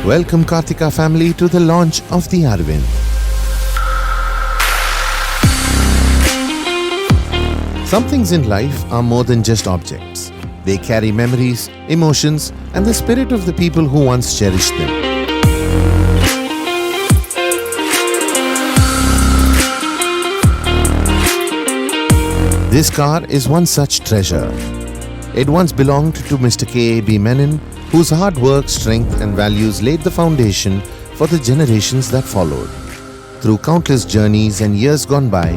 Welcome Karthika family to the launch of the Arvin. Some things in life are more than just objects. They carry memories, emotions, and the spirit of the people who once cherished them. This car is one such treasure. It once belonged to Mr. K.A.B. Menon, whose hard work, strength, and values laid the foundation for the generations that followed. Through countless journeys and years gone by,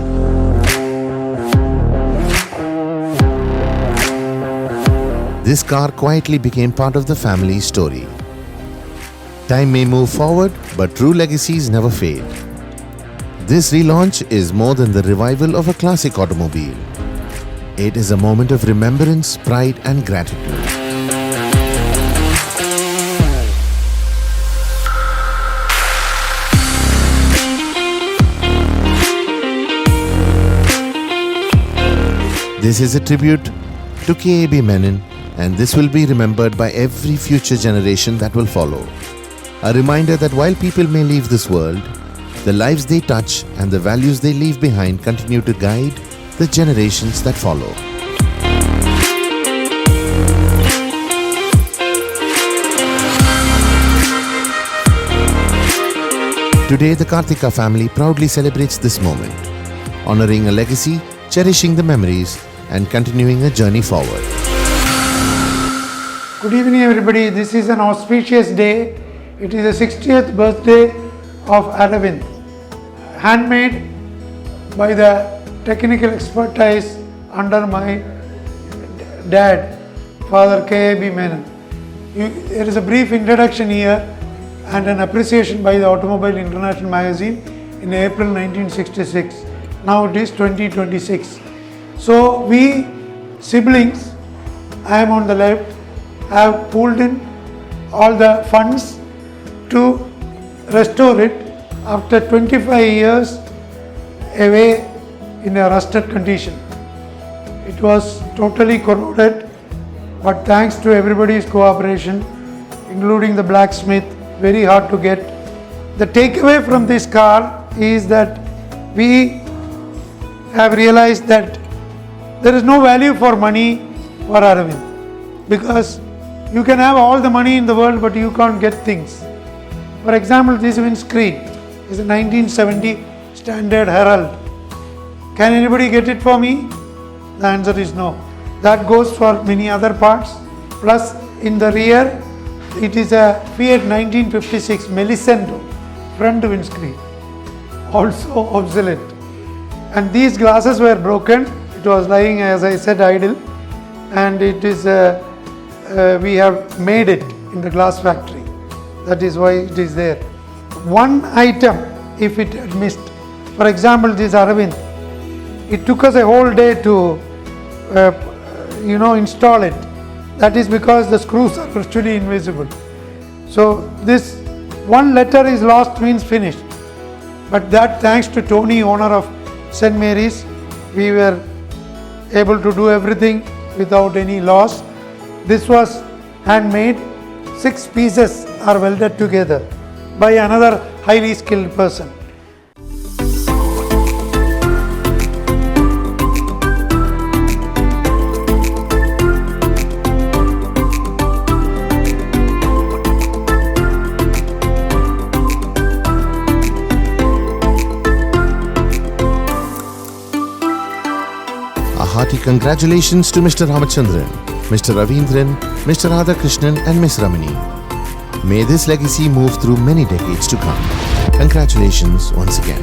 this car quietly became part of the family story. Time may move forward, but true legacies never fade. This relaunch is more than the revival of a classic automobile. It is a moment of remembrance, pride, and gratitude. This is a tribute to K.A.B. Menon, and this will be remembered by every future generation that will follow. A reminder that while people may leave this world, the lives they touch and the values they leave behind continue to guide the generations that follow. Today, the Karthika family proudly celebrates this moment, honoring a legacy, cherishing the memories, and continuing a journey forward. Good evening, everybody. This is an auspicious day. It is the 60th birthday of Aravind, handmade by the technical expertise under my dad, Father K.A.B. Menon. There is a brief introduction here and an appreciation by the Automobile International magazine in April 1966. Now it is 2026. So we siblings, I am on the left, have pulled in all the funds to restore it after 25 years away in a rusted condition. It was totally corroded, but thanks to everybody's cooperation, including the blacksmith, very hard to get. The takeaway from this car is that we have realized that there is no value for money for Aravind, because you can have all the money in the world but you can't get things. For example, this windscreen is a 1970 Standard Herald. Can anybody get it for me? The answer is no. That goes for many other parts. Plus in the rear, it is a Fiat 1956 Melisento front windscreen, also obsolete. And these glasses were broken. It was lying, as I said, idle, and it is we have made it in the glass factory. That is why it is there. One item, if it had missed, for example, this Aravind, it took us a whole day to install it. That is because the screws are virtually invisible. So this one letter is lost means finished. But that, thanks to Tony, owner of St. Mary's, we were able to do everything without any loss. This was handmade. 6 pieces are welded together by another highly skilled person. A hearty congratulations to Mr. Ramachandran, Mr. Aravind, Mr. Balakrishnan, and Ms. Ramani. May this legacy move through many decades to come. Congratulations once again.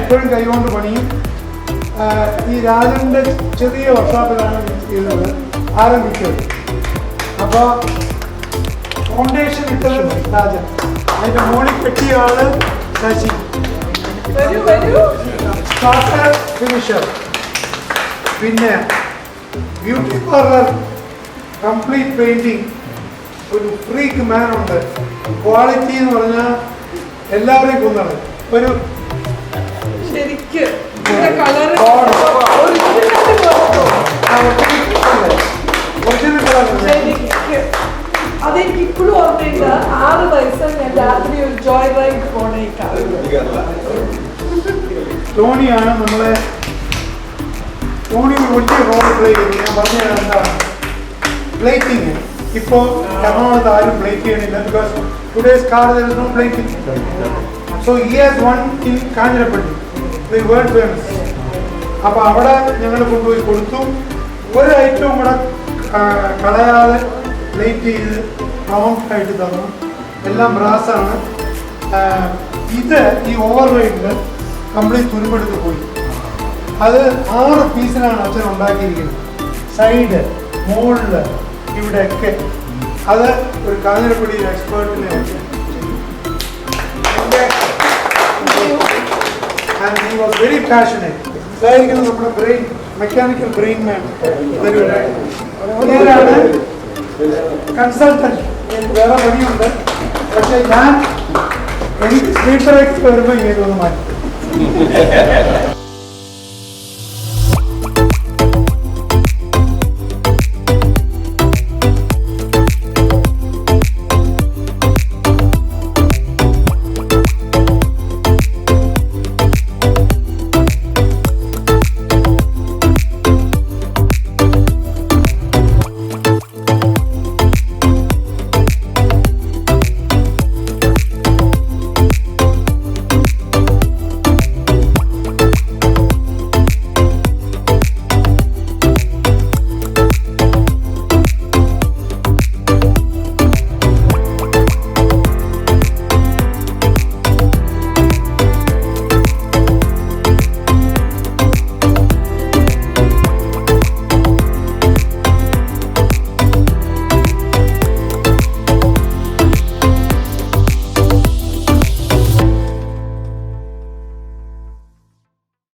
എപ്പോഴും കൈകൊണ്ട് പണിയും. ഈ രാജൻ്റെ ചെറിയ വർക്ക്ഷോപ്പിലാണ് ചെയ്യുന്നത്, ആരംഭിച്ചത്. അപ്പോൾ foundation ഇട്ടത് രാജൻ, അതിൻ്റെ മുകളിൽ കെട്ടിയ ആള് ശശി, സ്റ്റാർട്ടർ ഫിനിഷർ. പിന്നെ ബ്യൂട്ടി പാർലർ കംപ്ലീറ്റ് പെയിന്റിങ് ഒരു ഫ്രീക്ക് മാൻ ഉണ്ട്. ക്വാളിറ്റി എന്ന് പറഞ്ഞാൽ എല്ലാവരെയും കൊന്നാണ്. ഒരു ഒറിജിനൽ കളർ. അതെനിക്ക് ഇപ്പോഴും ഓർമ്മയുണ്ട്. 6 വയസ്സ് ഞാൻ രാത്രി ഒരു ജോയ് റൈഡ് പോണേക്കാണ്. ടോണിയാണ് നമ്മളെ, ടോണി ഒരു വലിയ റോൾ പ്ലേ ചെയ്തു. ഞാൻ പറഞ്ഞത് എന്താണ് പ്ലേറ്റിങ്. ഇപ്പോൾ എറണാകുളത്ത് ആരും പ്ലേറ്റ് ചെയ്യണില്ല. Because today's car there is no plating. So he has one in Kanjirappally, the world famous. അപ്പോൾ അവിടെ ഞങ്ങൾ കൊണ്ടുപോയി കൊടുത്തു. ഒരു ഐറ്റവും കൂടെ കളയാതെ പ്ലേറ്റ് ചെയ്ത് റൗണ്ട് ആയിട്ട് തന്നു. എല്ലാം ബ്രാസാണ്. ഇത് ഈ ഓവർ റൈഡിൽ കംപ്ലീറ്റ് തുരുമ്പെടുത്ത് പോയി. അത് 6 പീസിലാണ് അച്ഛൻ ഉണ്ടാക്കിയിരിക്കുന്നത്. സൈഡ്, മുകളിൽ, ഇവിടെയൊക്കെ. അത് ഒരു കാഞ്ഞിരപ്പള്ളി എക്സ്പേർട്ടിനെ and he was very passionate. ഇതായിരിക്കും നമ്മുടെ ബ്രെയിൻ, മെക്കാനിക്കൽ ബ്രെയിൻ മാൻ. ഞാനാണ് കൺസൾട്ടൻറ്റ്. വേറെ പണിയുണ്ട്. പക്ഷേ എനിക്ക് സ്ലീപ്പർ എക്സ് വരുമ്പോൾ ഇങ്ങനെ ഒന്ന് മാറ്റി.